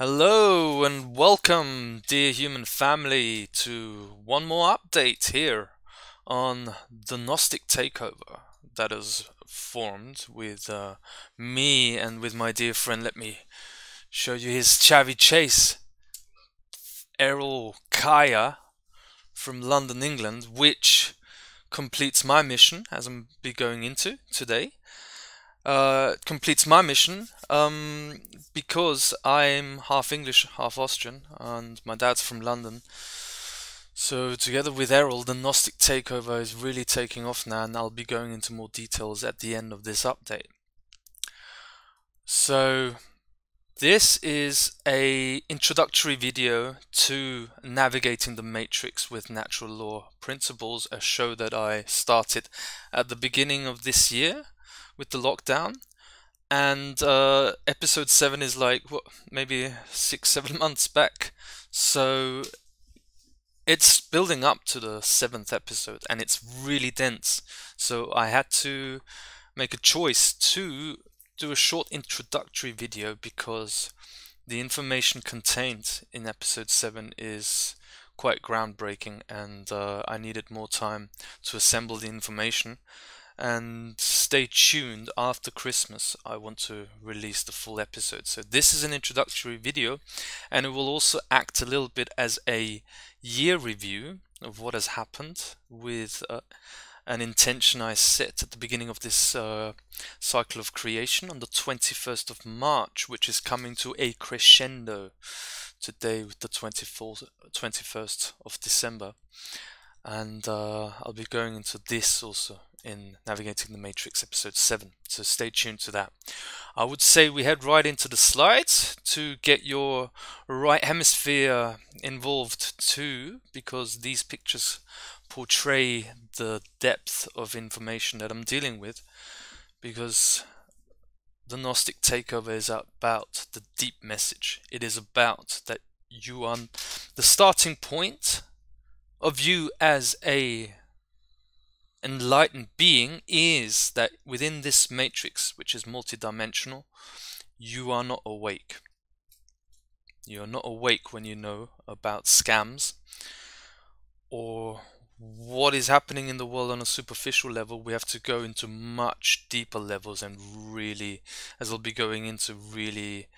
Hello and welcome, dear human family, to one more update here on the Gnostic Takeover that is formed with me and with my dear friend. Let me show you his chavvy chase, Eril Kaya from London, England, which completes my mission as I'm be going into today. Completes my mission because I'm half English, half Austrian, and my dad's from London. So together with Errol, the Gnostic Takeover is really taking off now, and I'll be going into more details at the end of this update. So this is a introductory video to navigating the matrix with natural law principles, a show that I started at the beginning of this year with the lockdown, and episode 7 is like what, maybe 6-7 months back, so it's building up to the 7th episode and it's really dense, so I had to make a choice to do a short introductory video because the information contained in episode 7 is quite groundbreaking, and I needed more time to assemble the information. And stay tuned, after Christmas I want to release the full episode. So this is an introductory video, and it will also act a little bit as a year review of what has happened with an intention I set at the beginning of this cycle of creation on the 21st of March, which is coming to a crescendo today with the 21st of December. And I'll be going into this also in Navigating the Matrix episode 7, so stay tuned to that. I would say we head right into the slides to get your right hemisphere involved too, because these pictures portray the depth of information that I'm dealing with, because the Gnostic Takeover is about the deep message. It is about that you are the starting point of you as a enlightened being is that within this matrix, which is multidimensional, you are not awake. You are not awake when you know about scams or what is happening in the world on a superficial level. We have to go into much deeper levels and really, as I'll be going into, really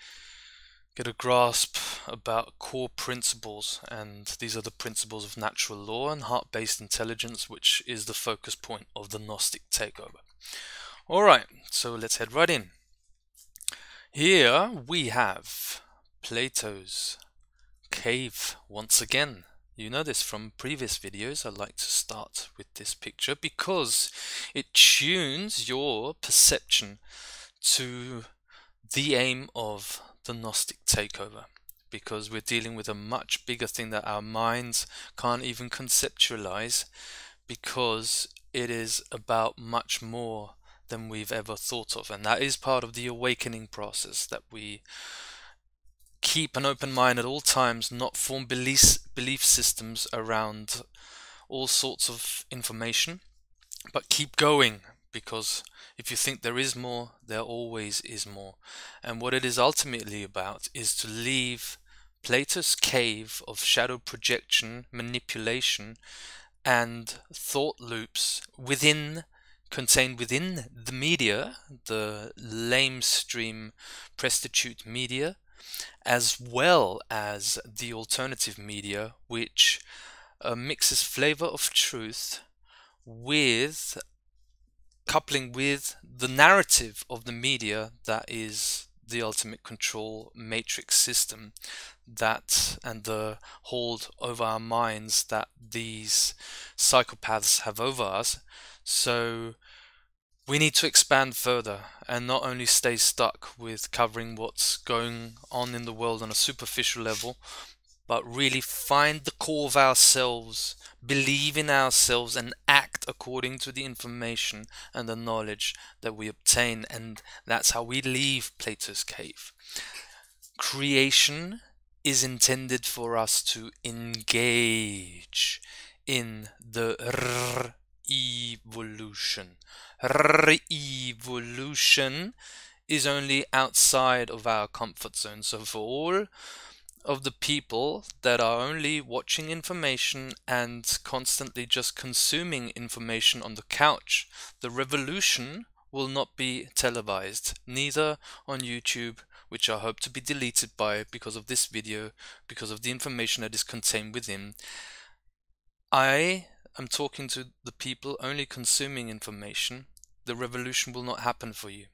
get a grasp about core principles, and these are the principles of natural law and heart-based intelligence, which is the focus point of the Gnostic Takeover. Alright, so let's head right in. Here we have Plato's cave once again. You know this from previous videos. I like to start with this picture because it tunes your perception to the aim of the Gnostic Takeover, because we're dealing with a much bigger thing that our minds can't even conceptualize, because it is about much more than we've ever thought of, and that is part of the awakening process, that we keep an open mind at all times, not form belief systems around all sorts of information, but keep going, because if you think there is more, there always is more. And what it is ultimately about is to leave Plato's cave of shadow projection, manipulation, and thought loops contained within the media, the lamestream prostitute media, as well as the alternative media, which mixes flavor of truth with coupling with the narrative of the media that is the ultimate control matrix system that, and the hold over our minds that these psychopaths have over us. So we need to expand further and not only stay stuck with covering what's going on in the world on a superficial level, but really find the core of ourselves, believe in ourselves, and act according to the information and the knowledge that we obtain. And that's how we leave Plato's cave. Creation is intended for us to engage in the evolution. Re-evolution is only outside of our comfort zone. So for all of the people that are only watching information and constantly just consuming information on the couch, the revolution will not be televised, neither on YouTube, which I hope to be deleted because of this video, because of the information that is contained within. I am talking to the people only consuming information. The revolution will not happen for you,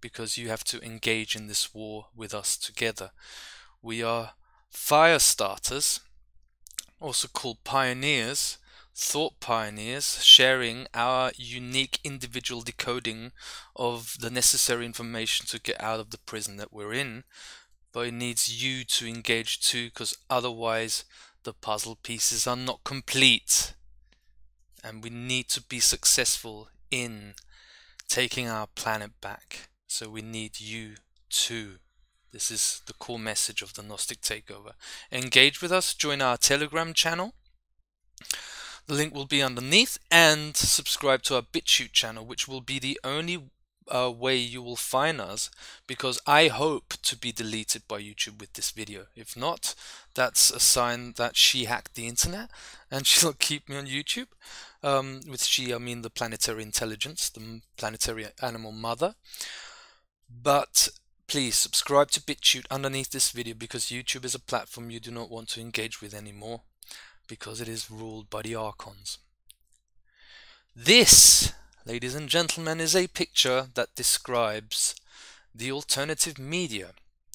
because you have to engage in this war with us together. We are fire starters, also called pioneers, thought pioneers, sharing our unique individual decoding of the necessary information to get out of the prison that we're in. But it needs you to engage too, because otherwise the puzzle pieces are not complete. And we need to be successful in taking our planet back. So we need you too. This is the core message of the Gnostic Takeover. Engage with us, join our Telegram channel. The link will be underneath, and subscribe to our BitChute channel, which will be the only way you will find us, because I hope to be deleted by YouTube with this video. If not, that's a sign that she hacked the internet and she'll keep me on YouTube. With she, I mean the planetary intelligence, the planetary animal mother. But please subscribe to BitChute underneath this video, because YouTube is a platform you do not want to engage with anymore, because it is ruled by the Archons. This, ladies and gentlemen, is a picture that describes the alternative media.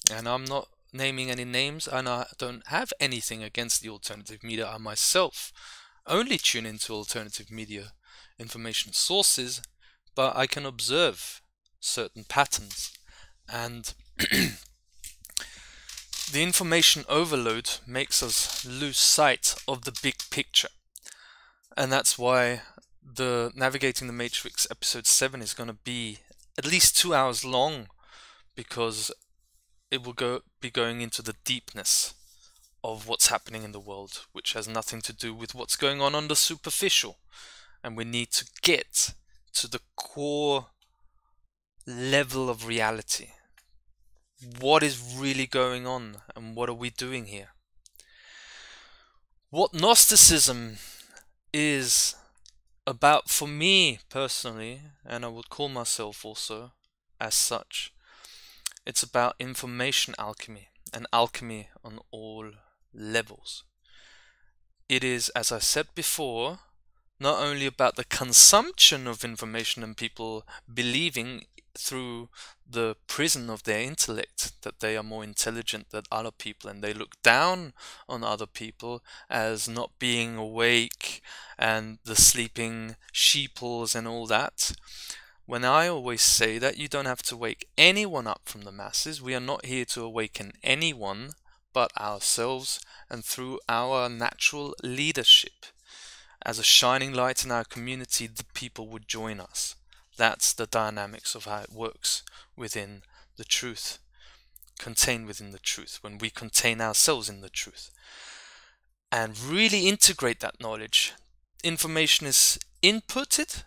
And I'm not naming any names, and I don't have anything against the alternative media. I myself only tune into alternative media information sources, but I can observe certain patterns. And the information overload makes us lose sight of the big picture. And that's why the Navigating the Matrix episode 7 is going to be at least 2 hours long, because it will be going into the deepness of what's happening in the world, which has nothing to do with what's going on the superficial. And we need to get to the core level of reality. What is really going on, and what are we doing here? What Gnosticism is about for me personally, and I would call myself also as such, it's about information alchemy, and alchemy on all levels. It is, as I said before, not only about the consumption of information and people believing through the prison of their intellect that they are more intelligent than other people, and they look down on other people as not being awake and the sleeping sheeples and all that. When I always say that you don't have to wake anyone up from the masses, we are not here to awaken anyone but ourselves, and through our natural leadership as a shining light in our community, the people would join us. That's the dynamics of how it works within the truth, contained within the truth, when we contain ourselves in the truth and really integrate that knowledge. Information is inputted,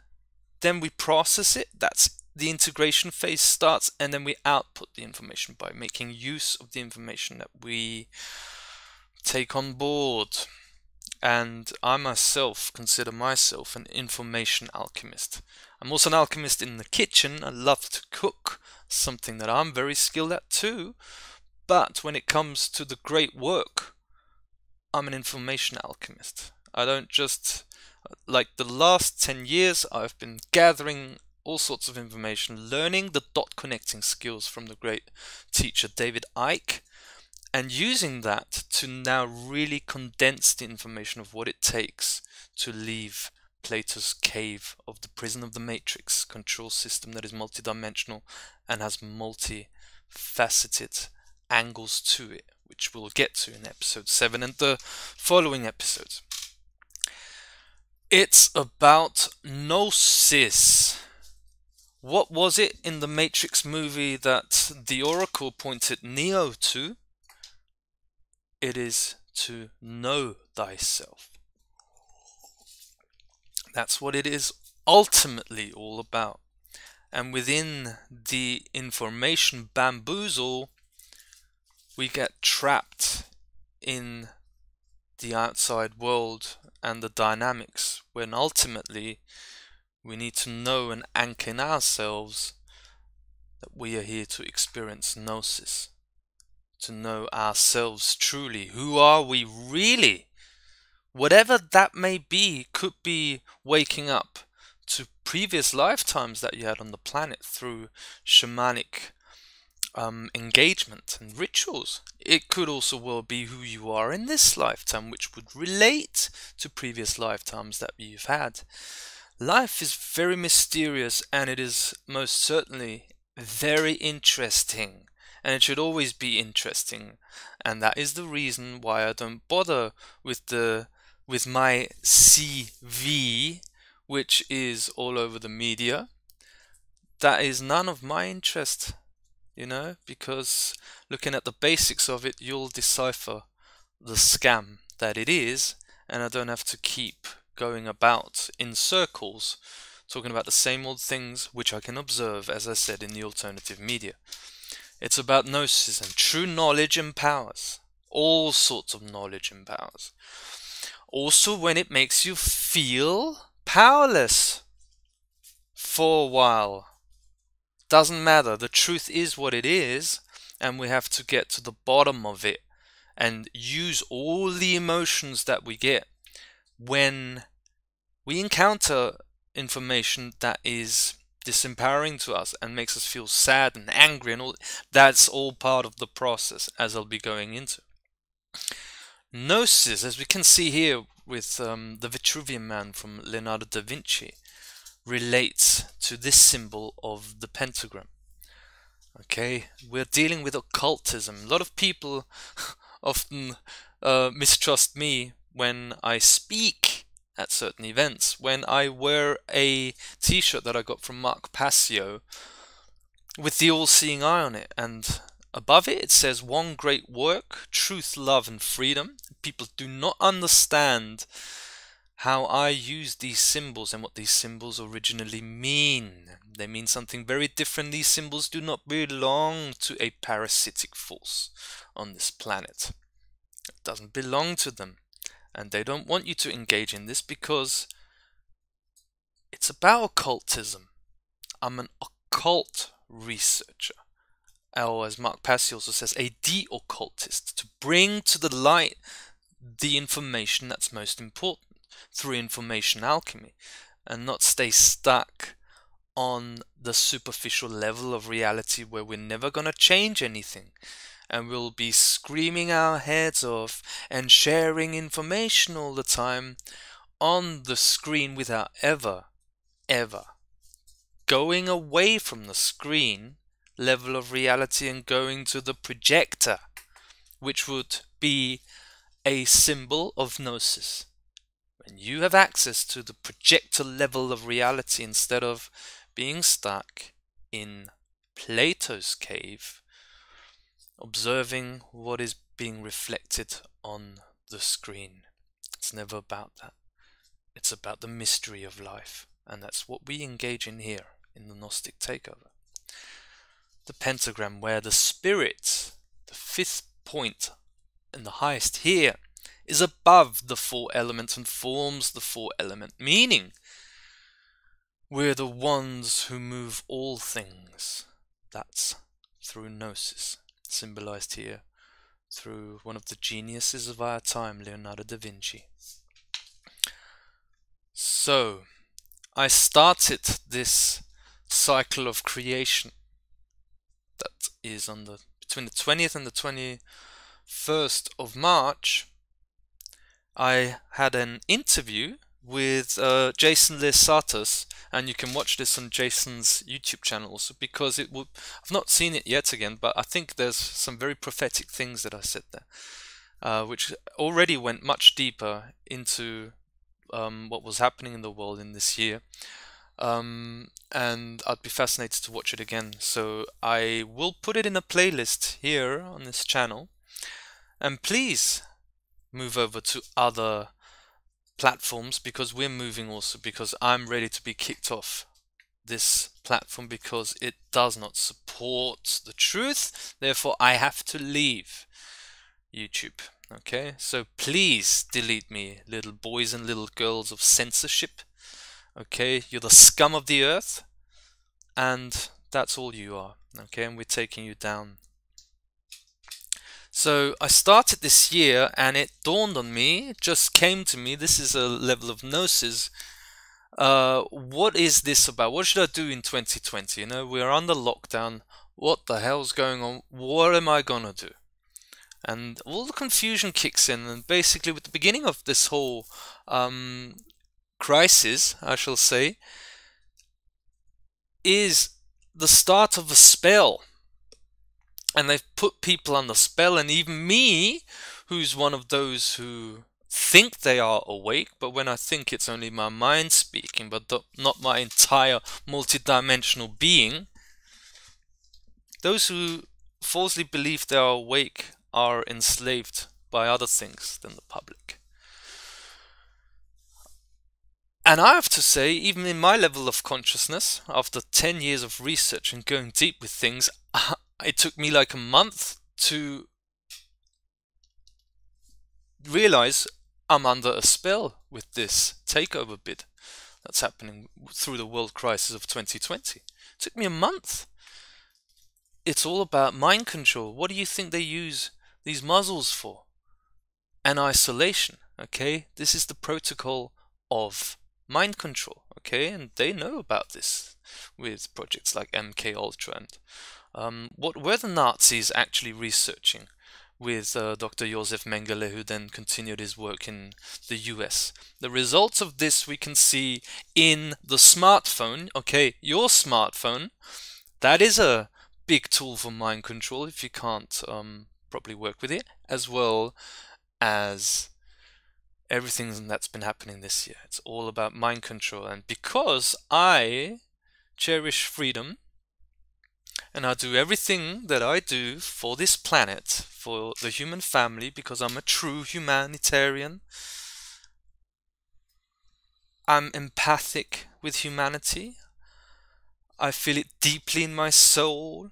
then we process it. That's the integration phase starts, and then we output the information by making use of the information that we take on board. And I myself consider myself an information alchemist. I'm also an alchemist in the kitchen. I love to cook, something that I'm very skilled at too. But when it comes to the great work, I'm an information alchemist. I don't just, like the last 10 years, I've been gathering all sorts of information, learning the dot connecting skills from the great teacher David Icke, and using that to now really condense the information of what it takes to leave Plato's cave of the prison of the matrix control system that is multidimensional and has multifaceted angles to it, which we'll get to in episode 7 and the following episodes. It's about gnosis. What was it in the Matrix movie that the Oracle pointed Neo to? It is to know thyself. That's what it is ultimately all about. and within the information bamboozle, we get trapped in the outside world and the dynamics, when ultimately we need to know and anchor in ourselves that we are here to experience gnosis, to know ourselves truly. Who are we really? Whatever that may be, could be waking up to previous lifetimes that you had on the planet through shamanic engagement and rituals. It could also well be who you are in this lifetime, which would relate to previous lifetimes that you've had. Life is very mysterious, and it is most certainly very interesting, and it should always be interesting, and that is the reason why I don't bother with my CV, which is all over the media. That is none of my interest, you know, because looking at the basics of it, you'll decipher the scam that it is, and I don't have to keep going about in circles talking about the same old things which I can observe, as I said, in the alternative media. It's about gnosis, and true knowledge empowers. All sorts of knowledge empowers. Also when it makes you feel powerless for a while. Doesn't matter, the truth is what it is, and we have to get to the bottom of it and use all the emotions that we get when we encounter information that is disempowering to us and makes us feel sad and angry and all. That's all part of the process, as I'll be going into. Gnosis, as we can see here with the Vitruvian Man from Leonardo da Vinci, relates to this symbol of the pentagram. Okay, we're dealing with occultism. A lot of people often mistrust me when I speak at certain events, when I wear a t-shirt that I got from Mark Passio with the all-seeing eye on it, and above it says one great work, truth, love and freedom. People do not understand how I use these symbols and what these symbols originally mean. They mean something very different. These symbols do not belong to a parasitic force on this planet. It doesn't belong to them. And they don't want you to engage in this because it's about occultism. I'm an occult researcher. Or as Mark Passio also says, a de-occultist, to bring to the light the information that's most important through information alchemy, and not stay stuck on the superficial level of reality where we're never going to change anything, and we'll be screaming our heads off and sharing information all the time on the screen without ever going away from the screen level of reality and going to the projector, which would be a symbol of gnosis. When you have access to the projector level of reality instead of being stuck in Plato's cave, observing what is being reflected on the screen. It's never about that. It's about the mystery of life, and that's what we engage in here in the Gnostic Takeover. The pentagram, where the spirit, the fifth point and the highest here, is above the four elements and forms the four element, meaning we're the ones who move all things. That's through gnosis, symbolized here through one of the geniuses of our time, Leonardo da Vinci. So I started this cycle of creation that is on between the 20th and the 21st of March. I had an interview with Jason Lesatus, and you can watch this on Jason's YouTube channel also, because I've not seen it yet again, but I think there's some very prophetic things that I said there, which already went much deeper into what was happening in the world in this year. And I'd be fascinated to watch it again, so I will put it in a playlist here on this channel, and please move over to other platforms, because we're moving also, because I'm ready to be kicked off this platform because it does not support the truth. Therefore, I have to leave YouTube. Okay, so please delete me, little boys and little girls of censorship. Okay, you're the scum of the earth, and that's all you are. Okay, and we're taking you down. So I started this year, and it dawned on me, it just came to me, this is a level of gnosis. What is this about? What should I do in 2020? You know, we're under lockdown. What the hell's going on? What am I gonna do? And all the confusion kicks in, and basically with the beginning of this whole crisis, I shall say, is the start of a spell. And they've put people under spell, and even me, who's one of those who think they are awake, but when I think it's only my mind speaking, but not my entire multi-dimensional being. Those who falsely believe they are awake are enslaved by other things than the public. And I have to say, even in my level of consciousness, after 10 years of research and going deep with things, it took me like a month to realize I'm under a spell with this takeover bid that's happening through the world crisis of 2020. It took me a month. It's all about mind control. What do you think they use these muzzles for? And isolation, okay? This is the protocol of mind control, okay? And they know about this with projects like MK Ultra. And what were the Nazis actually researching with Dr. Josef Mengele, who then continued his work in the US? The results of this we can see in the smartphone. Okay, your smartphone, that is a big tool for mind control if you can't properly work with it, as well as everything that's been happening this year. It's all about mind control. And because I cherish freedom, and I do everything that I do for this planet, for the human family, because I'm a true humanitarian. I'm empathic with humanity. I feel it deeply in my soul,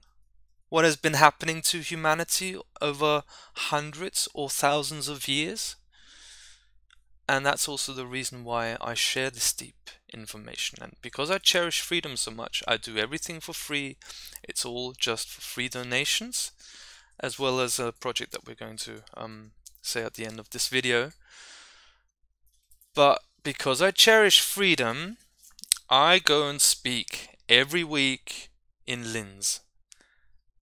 what has been happening to humanity over hundreds or thousands of years. And that's also the reason why I share this deep information. And because I cherish freedom so much, I do everything for free. It's all just for free donations, as well as a project that we're going to say at the end of this video. But because I cherish freedom, I go and speak every week in Linz,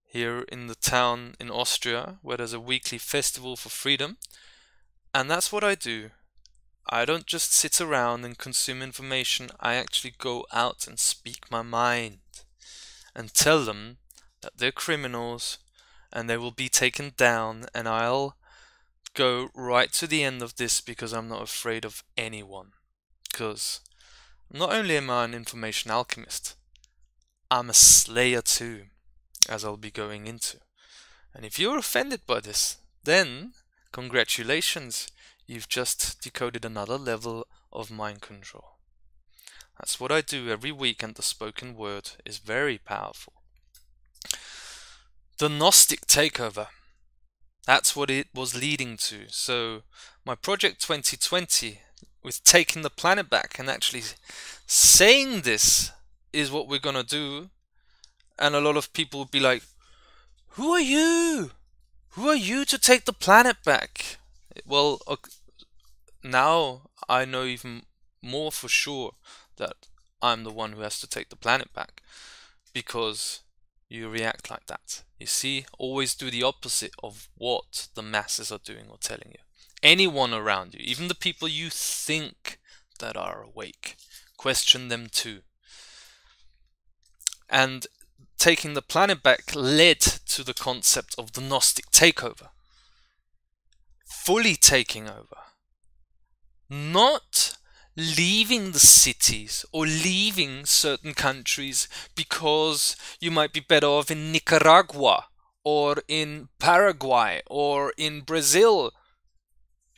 here in the town in Austria, where there's a weekly festival for freedom. And that's what I do. I don't just sit around and consume information. I actually go out and speak my mind and tell them that they're criminals and they will be taken down, and I'll go right to the end of this because I'm not afraid of anyone. Because not only am I an information alchemist, I'm a slayer too, as I'll be going into. And if you're offended by this, then congratulations. You've just decoded another level of mind control. That's what I do every week, and the spoken word is very powerful. The Gnostic takeover. That's what it was leading to. So my project 2020, with taking the planet back and actually saying this is what we're gonna do, and a lot of people would be like, who are you? Who are you to take the planet back? Well, now I know even more for sure that I'm the one who has to take the planet back, because you react like that. You see, always do the opposite of what the masses are doing or telling you. Anyone around you, even the people you think that are awake, question them too. And taking the planet back led to the concept of the Gnostic takeover. Fully taking over. Not leaving the cities or leaving certain countries because you might be better off in Nicaragua or in Paraguay or in Brazil.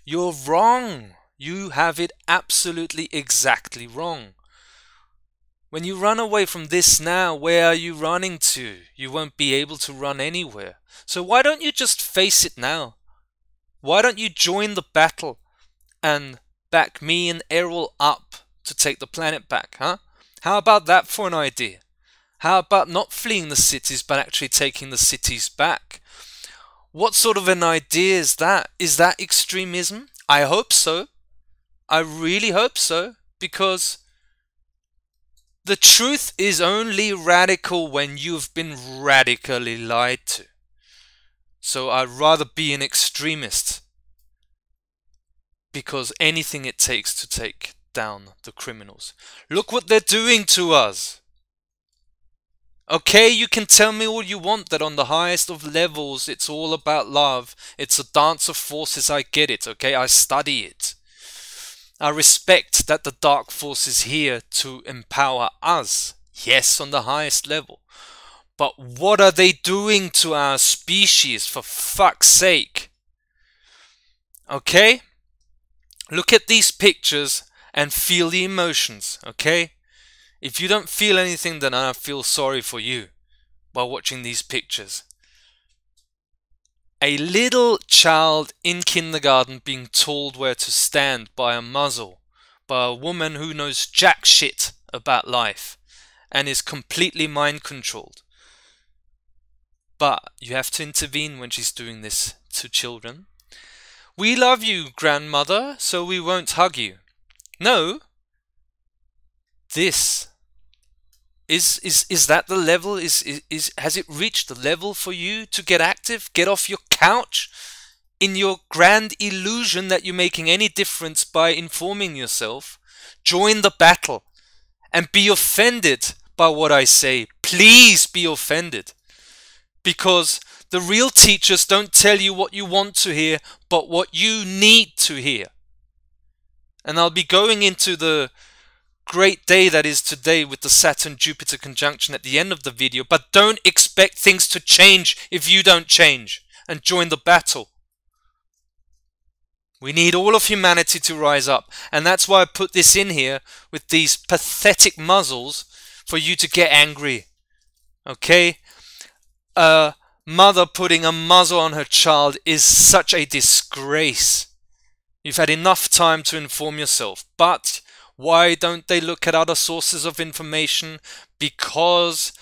You're wrong. You have it absolutely exactly wrong. When you run away from this now, where are you running to? You won't be able to run anywhere. So why don't you just face it now? Why don't you join the battle and back me and Eril up to take the planet back, huh? How about that for an idea? How about not fleeing the cities but actually taking the cities back? What sort of an idea is that? Is that extremism? I hope so. I really hope so, because the truth is only radical when you've been radically lied to. So I'd rather be an extremist, because anything it takes to take down the criminals. Look what they're doing to us. Okay, you can tell me all you want that on the highest of levels it's all about love. It's a dance of forces, I get it, okay? I study it. I respect that the dark force is here to empower us. Yes, on the highest level. But what are they doing to our species, for fuck's sake? Okay? Look at these pictures and feel the emotions, okay? If you don't feel anything, then I feel sorry for you while watching these pictures. A little child in kindergarten being told where to stand by a muzzle, by a woman who knows jack shit about life and is completely mind controlled. But you have to intervene when she's doing this to children. We love you, grandmother, so we won't hug you. No. This is that the level? Has it reached the level for you to get active? Get off your couch in your grand illusion that you're making any difference by informing yourself. Join the battle and be offended by what I say. Please be offended. Because the real teachers don't tell you what you want to hear, but what you need to hear. And I'll be going into the great day that is today with the Saturn-Jupiter conjunction at the end of the video, but don't expect things to change if you don't change and join the battle. We need all of humanity to rise up, and that's why I put this in here with these pathetic muzzles for you to get angry. Okay? A mother putting a muzzle on her child is such a disgrace. You've had enough time to inform yourself, but why don't they look at other sources of information? Because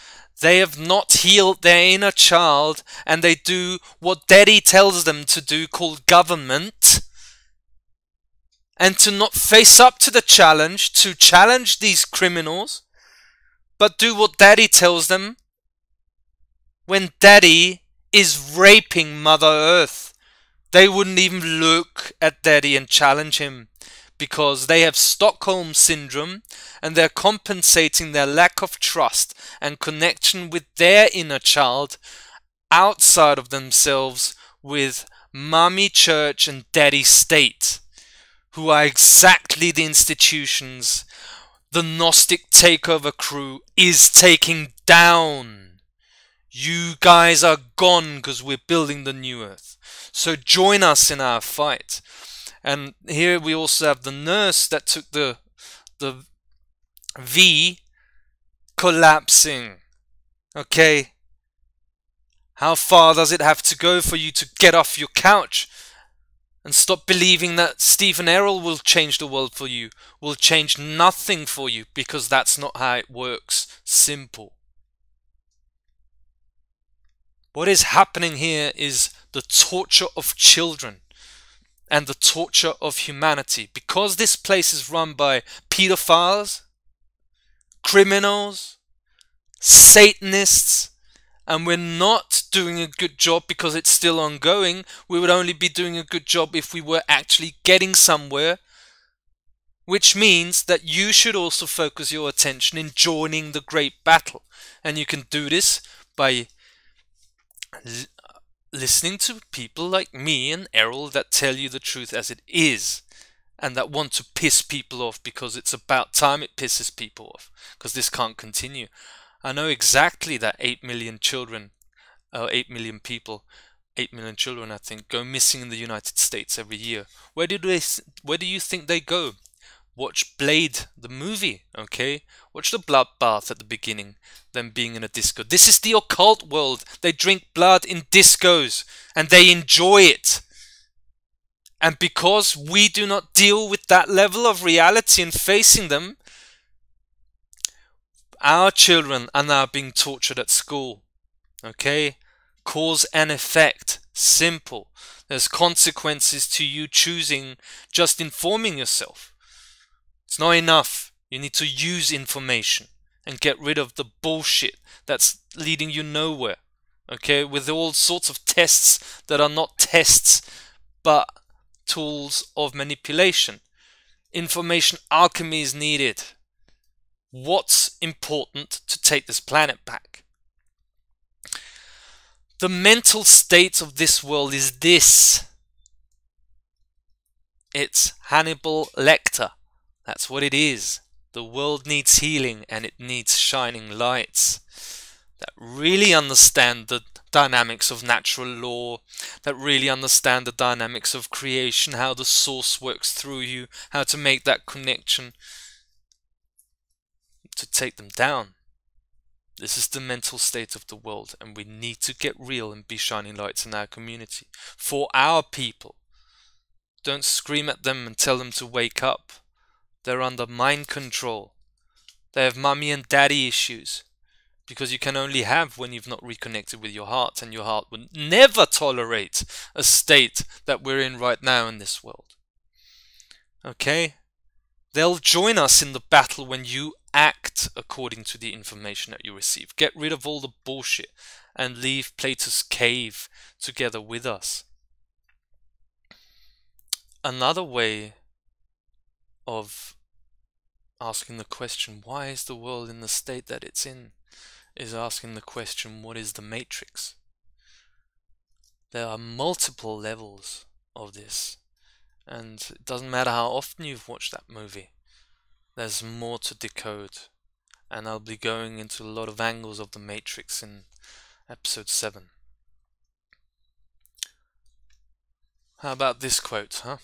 they have not healed their inner child and they do what daddy tells them to do, called government, and to not face up to the challenge, to challenge these criminals, but do what daddy tells them when daddy is raping Mother Earth. They wouldn't even look at daddy and challenge him, because they have Stockholm syndrome and they're compensating their lack of trust and connection with their inner child outside of themselves with mommy church and daddy state, who are exactly the institutions the Gnostic Takeover crew is taking down. You guys are gone because we're building the new earth. So join us in our fight. And here we also have the nurse that took the V collapsing. Okay. How far does it have to go for you to get off your couch and stop believing that Stephen Eril will change the world for you? Will change nothing for you, because that's not how it works. Simple. What is happening here is the torture of children and the torture of humanity. Because this place is run by pedophiles, criminals, Satanists, and we're not doing a good job because it's still ongoing. We would only be doing a good job if we were actually getting somewhere, which means that you should also focus your attention in joining the great battle. And you can do this by listening to people like me and Eril that tell you the truth as it is, and that want to piss people off because it's about time it pisses people off, because this can't continue. I know exactly that 8 million children, 8 million people, 8 million children I think, go missing in the United States every year. Where do you think they go? Watch Blade, the movie, okay? Watch the bloodbath at the beginning, them being in a disco. This is the occult world. They drink blood in discos and they enjoy it. And because we do not deal with that level of reality and facing them, our children are now being tortured at school, okay? Cause and effect, simple. There's consequences to you choosing just informing yourself. It's not enough. You need to use information and get rid of the bullshit that's leading you nowhere. Okay, with all sorts of tests that are not tests but tools of manipulation. Information alchemy is needed. What's important to take this planet back? The mental state of this world is this. It's Hannibal Lecter. That's what it is. The world needs healing and it needs shining lights that really understand the dynamics of natural law, that really understand the dynamics of creation, how the source works through you, how to make that connection, to take them down. This is the mental state of the world, and we need to get real and be shining lights in our community. For our people. Don't scream at them and tell them to wake up. They're under mind control. They have mummy and daddy issues. Because you can only have when you've not reconnected with your heart, and your heart would never tolerate a state that we're in right now in this world. Okay? They'll join us in the battle when you act according to the information that you receive. Get rid of all the bullshit and leave Plato's cave together with us. Another way of asking the question, why is the world in the state that it's in, is asking the question, what is the matrix? There are multiple levels of this, and it doesn't matter how often you've watched that movie. There's more to decode, and I'll be going into a lot of angles of the matrix in episode 7. How about this quote, huh?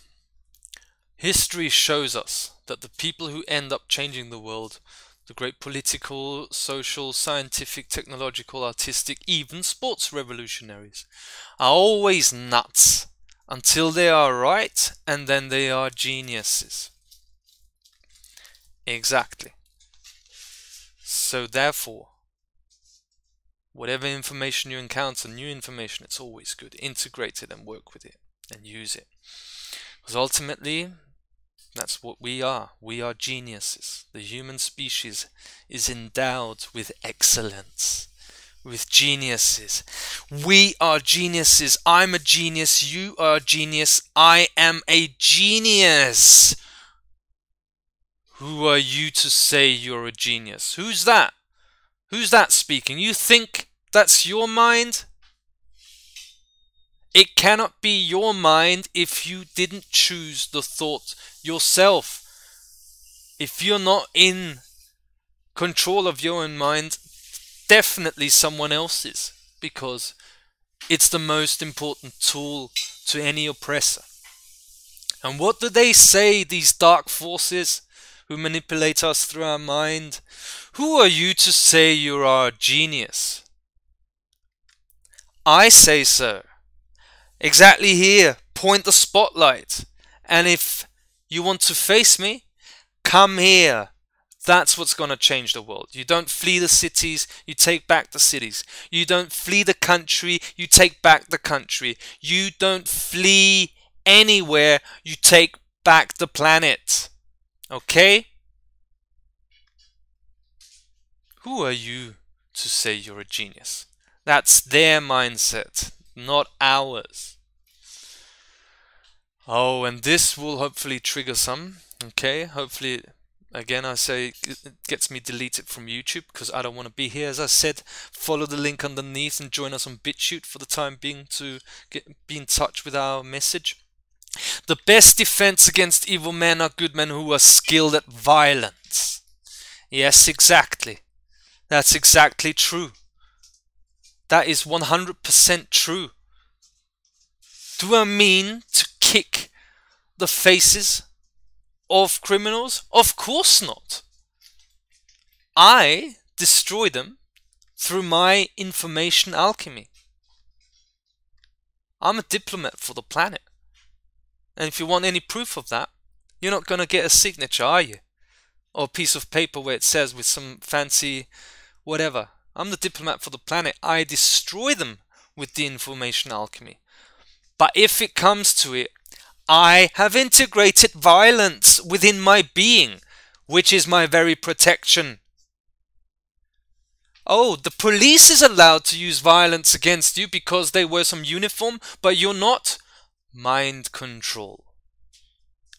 History shows us that the people who end up changing the world, the great political, social, scientific, technological, artistic, even sports revolutionaries, are always nuts until they are right, and then they are geniuses. Exactly. So therefore, whatever information you encounter, new information, it's always good. Integrate it and work with it and use it. Because ultimately, that's what we are. We are geniuses. The human species is endowed with excellence, with geniuses. We are geniuses. I'm a genius. You are a genius. I am a genius. Who are you to say you're a genius? Who's that? Who's that speaking? You think that's your mind? It cannot be your mind if you didn't choose the thought yourself. If you're not in control of your own mind, definitely someone else's, because it's the most important tool to any oppressor. And what do they say, these dark forces who manipulate us through our mind? Who are you to say you are a genius? I say so. Exactly here, point the spotlight. And if you want to face me, come here. That's what's going to change the world. You don't flee the cities, you take back the cities. You don't flee the country, you take back the country. You don't flee anywhere, you take back the planet. Okay? Who are you to say you're a genius? That's their mindset, not ours. Oh, and this will hopefully trigger some. Okay, hopefully, again, I say it gets me deleted from YouTube because I don't want to be here. As I said, follow the link underneath and join us on BitChute for the time being to be in touch with our message. The best defense against evil men are good men who are skilled at violence. Yes, exactly. That's exactly true. That is 100% true. Do I mean to kick the faces of criminals? Of course not. I destroy them through my information alchemy. I'm a diplomat for the planet. And if you want any proof of that, you're not going to get a signature, are you? Or a piece of paper where it says with some fancy whatever. I'm the diplomat for the planet. I destroy them with the information alchemy. But if it comes to it, I have integrated violence within my being, which is my very protection. Oh, the police is allowed to use violence against you because they wear some uniform, but you're not? Mind control.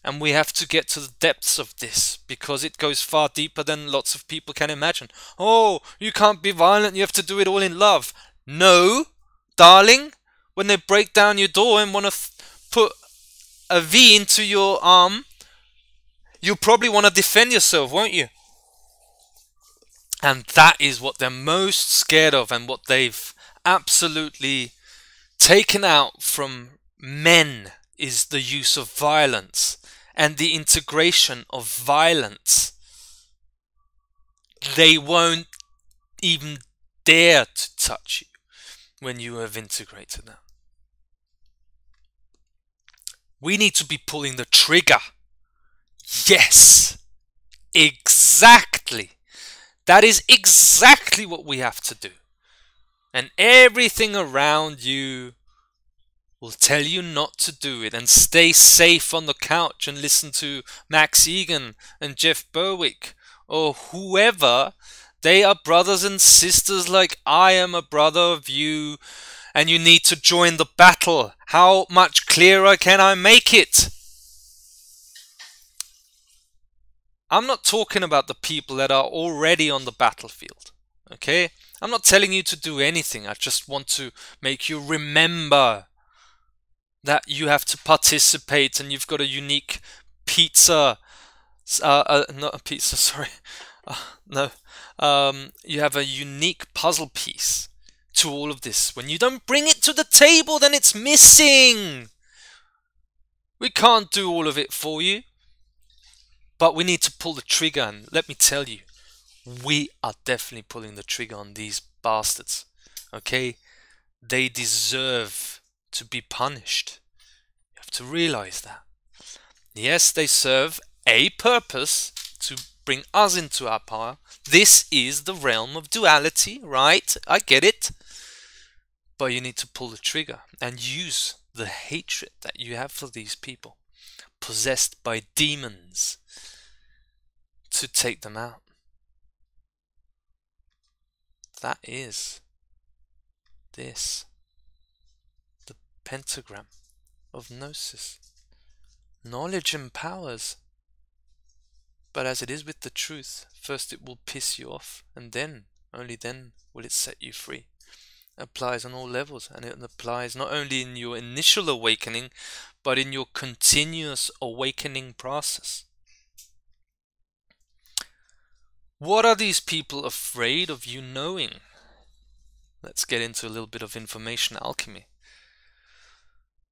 And we have to get to the depths of this, because it goes far deeper than lots of people can imagine. Oh, you can't be violent, you have to do it all in love. No, darling, when they break down your door and want to put a V into your arm, you probably want to defend yourself, won't you? And that is what they're most scared of, and what they've absolutely taken out from men is the use of violence and the integration of violence. They won't even dare to touch you when you have integrated that. We need to be pulling the trigger. Yes, exactly. That is exactly what we have to do. And everything around you will tell you not to do it, and stay safe on the couch and listen to Max Egan and Jeff Berwick or whoever. They are brothers and sisters like I am a brother of you, and you need to join the battle. How much clearer can I make it? I'm not talking about the people that are already on the battlefield, okay? I'm not telling you to do anything. I just want to make you remember that you have to participate, and you've got a unique pizza, not a pizza, sorry. You have a unique puzzle piece to all of this. When you don't bring it to the table, then it's missing. We can't do all of it for you. But we need to pull the trigger, and let me tell you, we are definitely pulling the trigger on these bastards. Okay? They deserve to be punished. You have to realize that. Yes, they serve a purpose to bring us into our power. This is the realm of duality, right? I get it. But you need to pull the trigger and use the hatred that you have for these people, possessed by demons, to take them out. That is this, the pentagram of Gnosis. Knowledge empowers, but as it is with the truth, first it will piss you off, and then, only then, will it set you free. It applies on all levels, and it applies not only in your initial awakening, but in your continuous awakening process. What are these people afraid of you knowing? Let's get into a little bit of information alchemy.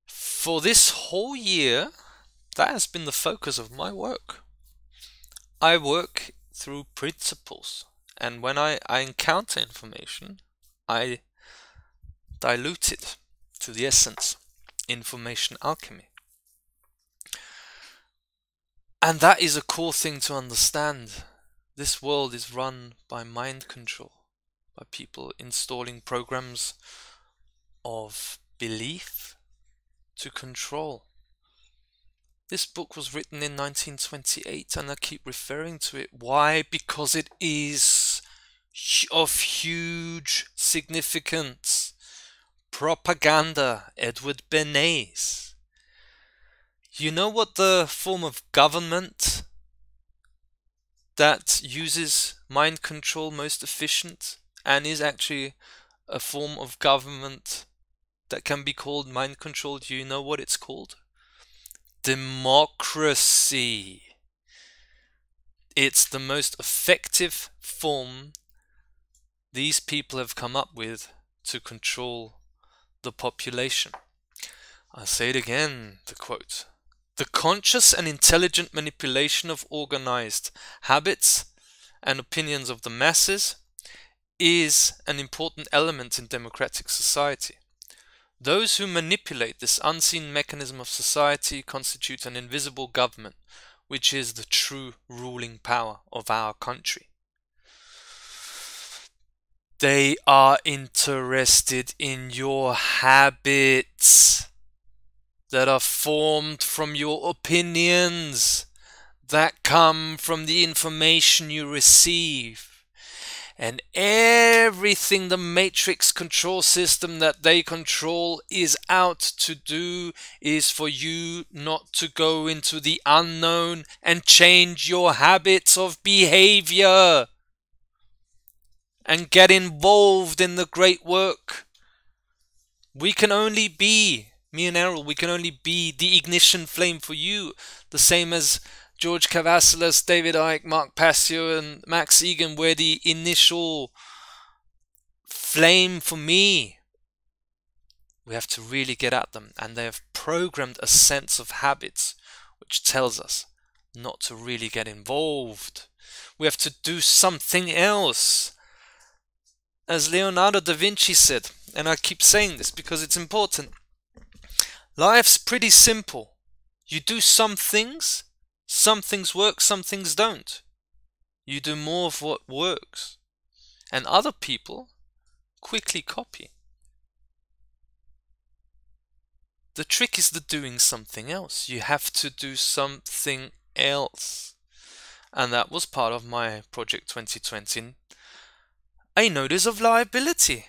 For this whole year, that has been the focus of my work. I work through principles, and when I encounter information, I dilute it to the essence, information alchemy. And that is a core thing to understand. This world is run by mind control, by people installing programs of belief to control. This book was written in 1928, and I keep referring to it. Why? Because it is of huge significance. Propaganda, Edward Bernays. You know what the form of government that uses mind control most efficient, and is actually a form of government that can be called mind control? Do you know what it's called? Democracy. It's the most effective form these people have come up with to control the population. I'll say it again, the quote. The conscious and intelligent manipulation of organized habits and opinions of the masses is an important element in democratic society. Those who manipulate this unseen mechanism of society constitute an invisible government, which is the true ruling power of our country. They are interested in your habits that are formed from your opinions, that come from the information you receive. And everything the matrix control system that they control is out to do is for you not to go into the unknown and change your habits of behavior and get involved in the great work. We can only be, me and Eril, we can only be the ignition flame for you, the same as George Cavassalis, David Icke, Mark Passio and Max Egan were the initial flame for me. We have to really get at them, and they have programmed a sense of habits which tells us not to really get involved. We have to do something else. As Leonardo da Vinci said, and I keep saying this because it's important, life's pretty simple. You do some things work, some things don't. You do more of what works, and other people quickly copy. The trick is the doing something else. You have to do something else. And that was part of my Project 2020, a notice of liability.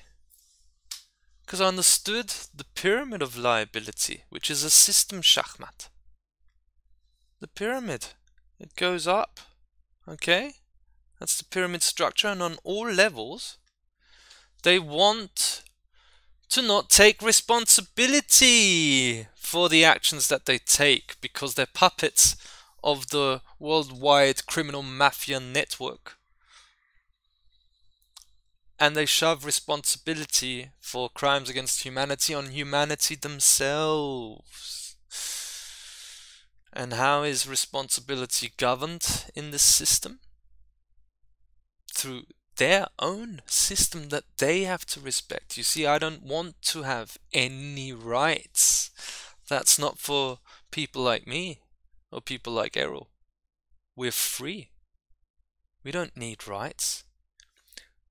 Because I understood the pyramid of liability, which is a system SCHACHMATT. The pyramid, it goes up, okay? That's the pyramid structure, and on all levels, they want to not take responsibility for the actions that they take because they're puppets of the worldwide criminal mafia network. And they shove responsibility for crimes against humanity on humanity themselves. And how is responsibility governed in this system? Through their own system that they have to respect. You see, I don't want to have any rights. That's not for people like me or people like Eril. We're free. We don't need rights.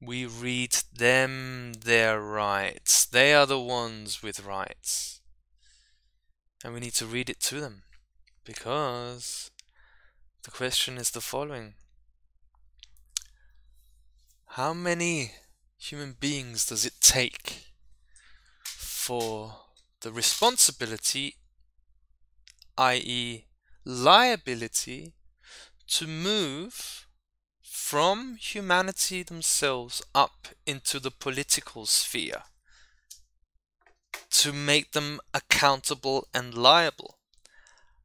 We read them their rights. They are the ones with rights. And we need to read it to them. Because the question is the following. How many human beings does it take for the responsibility, i.e. liability, to move from humanity themselves up into the political sphere, to make them accountable and liable?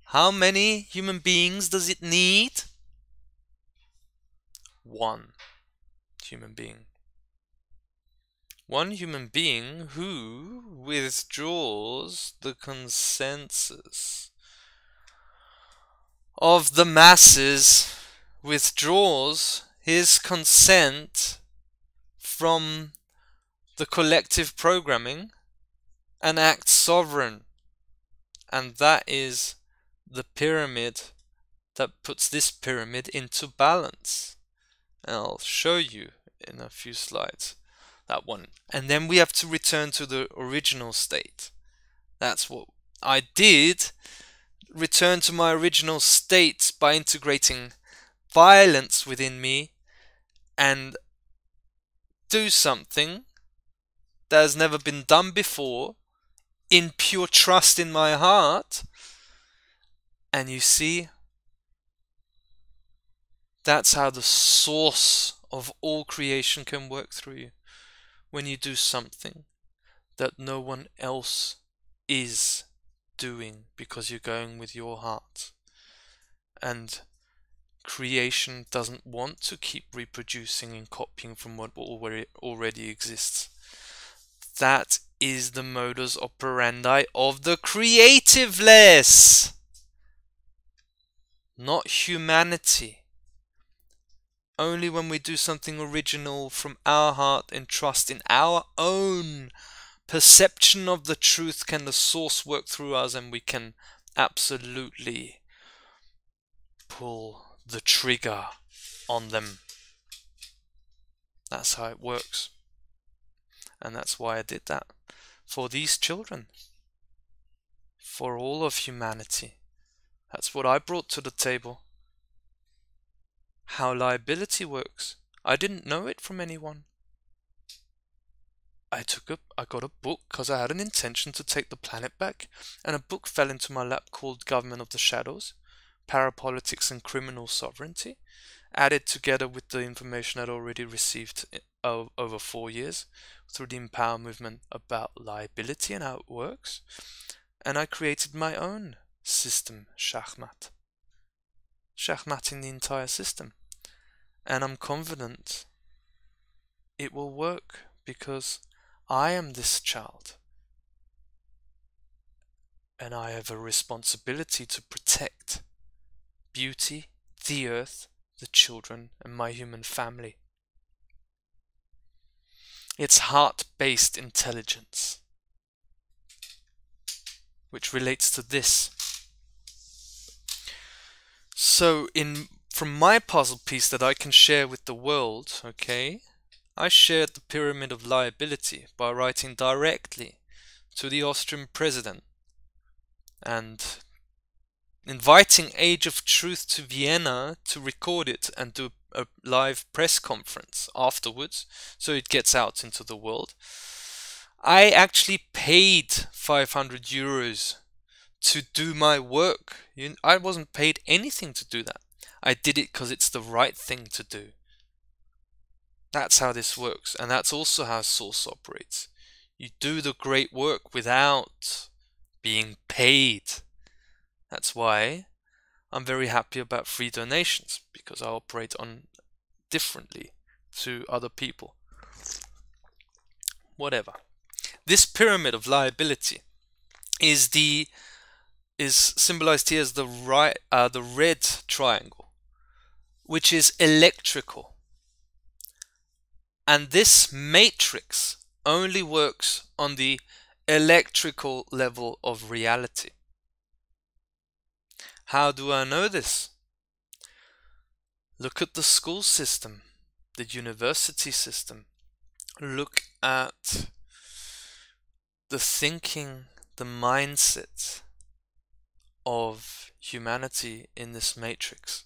How many human beings does it need? One human being. One human being who withdraws the consensus of the masses, withdraws his consent from the collective programming and acts sovereign. And that is the pyramid that puts this pyramid into balance. And I'll show you in a few slides that one. And then we have to return to the original state. That's what I did. Return to my original state by integrating violence within me and do something that has never been done before in pure trust in my heart. And you see, that's how the source of all creation can work through you. When you do something that no one else is doing because you're going with your heart. And creation doesn't want to keep reproducing and copying from what already exists. That is the modus operandi of the creativeless. not humanity. Only when we do something original from our heart and trust in our own perception of the truth can the source work through us, and we can absolutely pull the trigger on them. That's how it works. And that's why I did that. For these children. For all of humanity. That's what I brought to the table. How liability works. I didn't know it from anyone. I got a book because I had an intention to take the planet back, and a book fell into my lap called Government of the Shadows, Parapolitics and Criminal Sovereignty, added together with the information I'd already received over 4 years through the Empower movement about liability and how it works, and I created my own system, SCHACHMATT, SCHACHMATTing the entire system, and I'm confident it will work because I am this child, and I have a responsibility to protect beauty, the earth, the children, and my human family. It's heart-based intelligence, which relates to this. So from my puzzle piece that I can share with the world, okay, I shared the pyramid of liability by writing directly to the Austrian president and inviting Age of Truth to Vienna to record it and do a live press conference afterwards so it gets out into the world. I actually paid 500 euros to do my work. I wasn't paid anything to do that. I did it because it's the right thing to do. That's how this works, and that's also how Source operates. You do the great work without being paid. That's why I'm very happy about free donations, because I operate on differently to other people. Whatever. This pyramid of liability is symbolized here as the red triangle, which is electrical. And this matrix only works on the electrical level of reality. How do I know this? Look at the school system, the university system. Look at the thinking, the mindset of humanity in this matrix.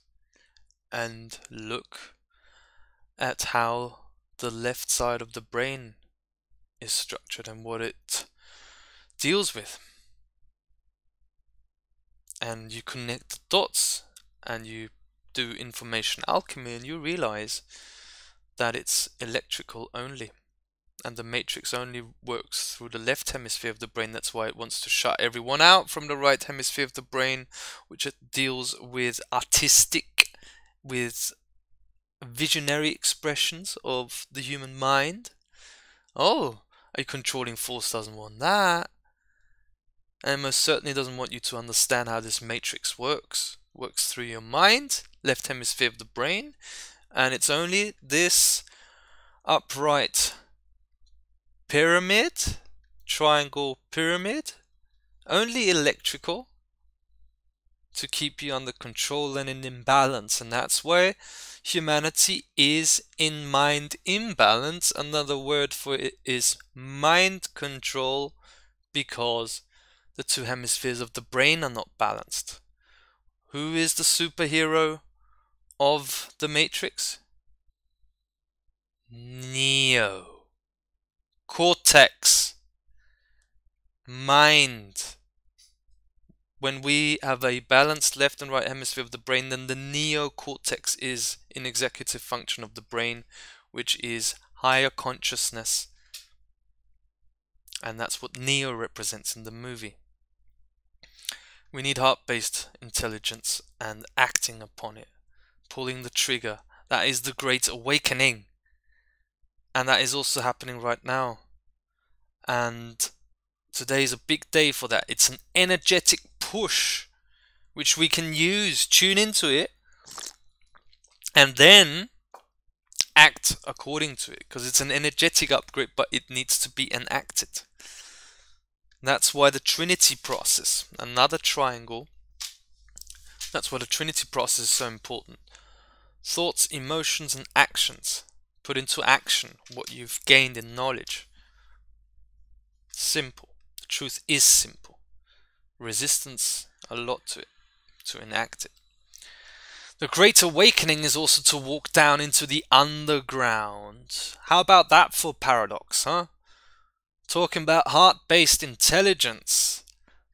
And look at how the left side of the brain is structured and what it deals with. And you connect the dots and you do information alchemy and you realize that it's electrical only. And the matrix only works through the left hemisphere of the brain. That's why it wants to shut everyone out from the right hemisphere of the brain, which it deals with artistic, with visionary expressions of the human mind. Oh, a controlling force doesn't want that. And most certainly doesn't want you to understand how this matrix works. It works through your mind, left hemisphere of the brain, and it's only this upright pyramid, triangle pyramid, only electrical, to keep you under control and in imbalance. And that's where humanity is in mind imbalance. Another word for it is mind control, because the two hemispheres of the brain are not balanced. Who is the superhero of the Matrix? Neo. Cortex. Mind. When we have a balanced left and right hemisphere of the brain, then the neocortex is an executive function of the brain, which is higher consciousness. And that's what Neo represents in the movie. We need heart-based intelligence and acting upon it, pulling the trigger. That is the great awakening. And that is also happening right now. And today is a big day for that. It's an energetic push which we can use, tune into it, and then act according to it, because it's an energetic upgrade, but it needs to be enacted. That's why the Trinity process, another triangle, that's why the Trinity process is so important. Thoughts, emotions, and actions. Put into action what you've gained in knowledge. Simple. The truth is simple. Resistance, a lot to it, to enact it. The Great Awakening is also to walk down into the underground. How about that for paradox, huh? Talking about heart-based intelligence.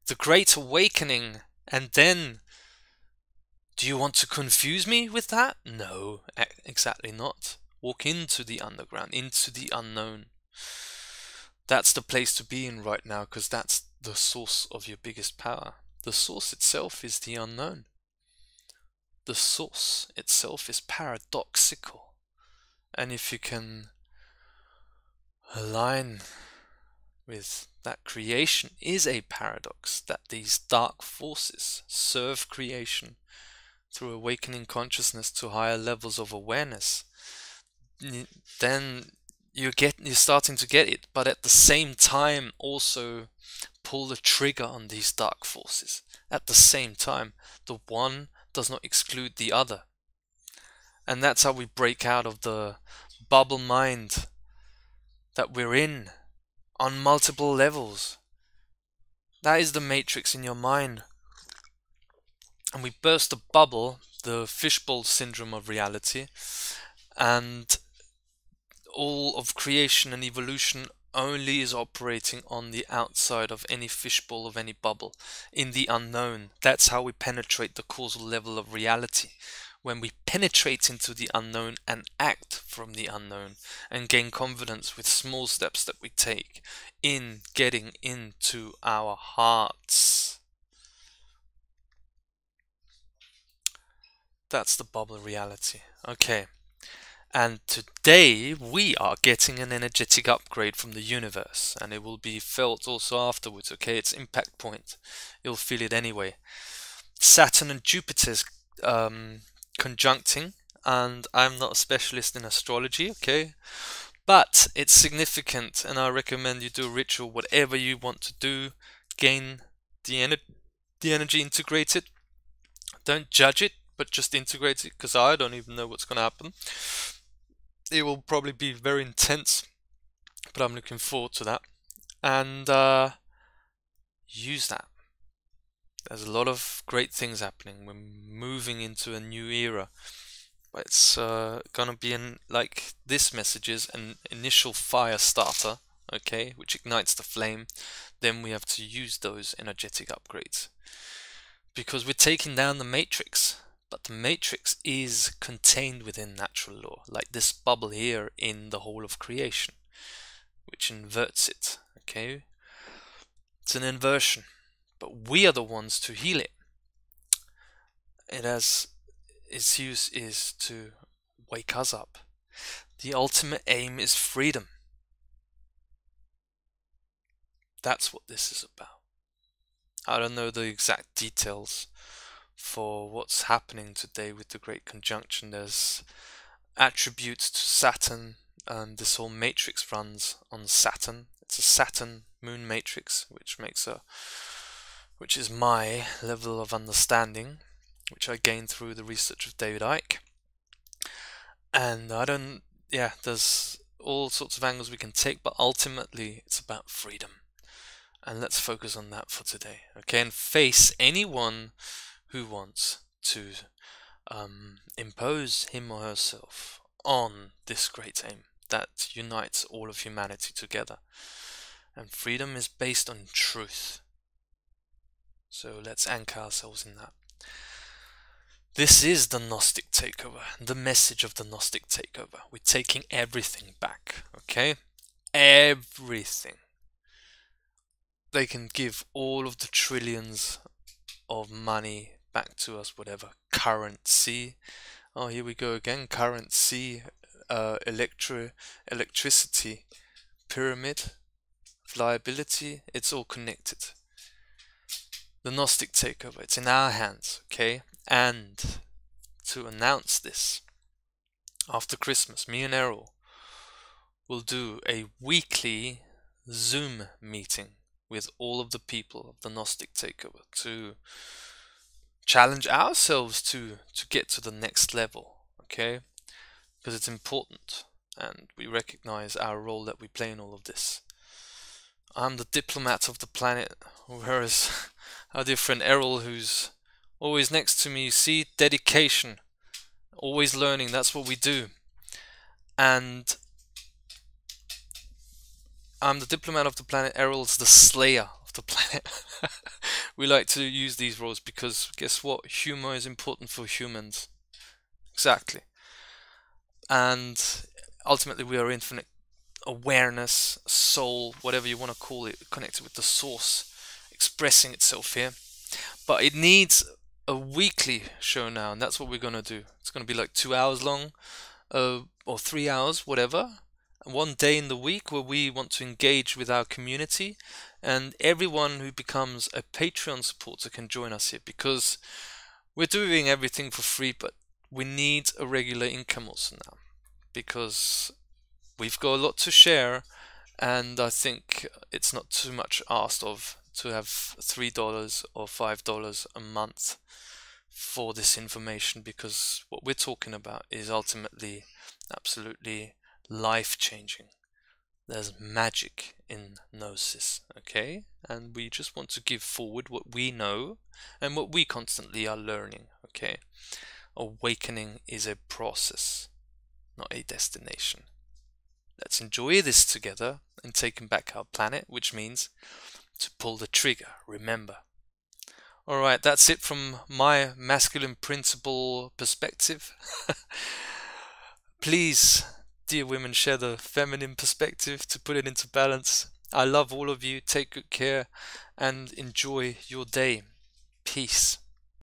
The Great Awakening, and then, do you want to confuse me with that? No, exactly not. Walk into the underground, into the unknown. That's the place to be in right now, because that's the source of your biggest power. The source itself is the unknown. The source itself is paradoxical. And if you can align with that, creation is a paradox, that these dark forces serve creation through awakening consciousness to higher levels of awareness, then you're starting to get it, but at the same time also pull the trigger on these dark forces. At the same time, the one does not exclude the other. And that's how we break out of the bubble mind that we're in on multiple levels. That is the matrix in your mind. And we burst the bubble, the fishbowl syndrome of reality, and all of creation and evolution only is operating on the outside of any fishbowl, of any bubble, in the unknown. That's how we penetrate the causal level of reality. When we penetrate into the unknown and act from the unknown and gain confidence with small steps that we take in getting into our hearts. That's the bubble reality. Okay. And today we are getting an energetic upgrade from the universe, and it will be felt also afterwards, okay? It's impact point. You'll feel it anyway. Saturn and Jupiter's conjuncting, and I'm not a specialist in astrology, okay? But it's significant, and I recommend you do a ritual, whatever you want to do, gain the energy integrated. Don't judge it, but just integrate it, because I don't even know what's going to happen. It will probably be very intense, but I'm looking forward to that. And use that. There's a lot of great things happening. We're moving into a new era. But it's gonna be like this message is an initial fire starter, okay, which ignites the flame. Then we have to use those energetic upgrades, because we're taking down the matrix. But the matrix is contained within natural law, like this bubble here in the whole of creation, which inverts it, okay? It's an inversion, but we are the ones to heal it. Its use is to wake us up. The ultimate aim is freedom. That's what this is about. I don't know the exact details for what's happening today with the Great Conjunction. There's attributes to Saturn, and this whole matrix runs on Saturn. It's a Saturn moon matrix, which is my level of understanding, which I gained through the research of David Icke. And there's all sorts of angles we can take, but ultimately it's about freedom. And let's focus on that for today, okay? And face anyone who wants to impose him or herself on this great aim that unites all of humanity together. And freedom is based on truth. So let's anchor ourselves in that. This is the Gnostic Takeover, the message of the Gnostic Takeover. We're taking everything back, okay? Everything. They can give all of the trillions of money back to us, whatever. Currency. Oh, here we go again. Currency, electricity, pyramid, liability. It's all connected. the Gnostic takeover. It's in our hands, okay? And to announce this, after Christmas, me and Eril will do a weekly Zoom meeting with all of the people of the Gnostic takeover to challenge ourselves to get to the next level, okay? Because it's important, and we recognize our role that we play in all of this. I'm the diplomat of the planet, whereas our dear friend Eril, who's always next to me, see, dedication, always learning, that's what we do. And I'm the diplomat of the planet, Eril's the slayer of the planet. We like to use these roles because guess what? Humor is important for humans. Exactly. And ultimately we are infinite awareness, soul, whatever you want to call it, connected with the source, expressing itself here. But it needs a weekly show now, and that's what we're going to do. It's going to be like 2 hours long, or 3 hours, whatever. One day in the week where we want to engage with our community, and everyone who becomes a Patreon supporter can join us here, because we're doing everything for free, but we need a regular income also now, because we've got a lot to share, and I think it's not too much asked of to have $3 or $5 a month for this information, because what we're talking about is ultimately absolutely life-changing. There's magic in Gnosis, okay? And we just want to give forward what we know and what we constantly are learning, okay? Awakening is a process, not a destination. Let's enjoy this together and take back our planet, which means to pull the trigger, remember. Alright, that's it from my masculine principle perspective. Please, dear women, share the feminine perspective to put it into balance. I love all of you. Take good care and enjoy your day. Peace.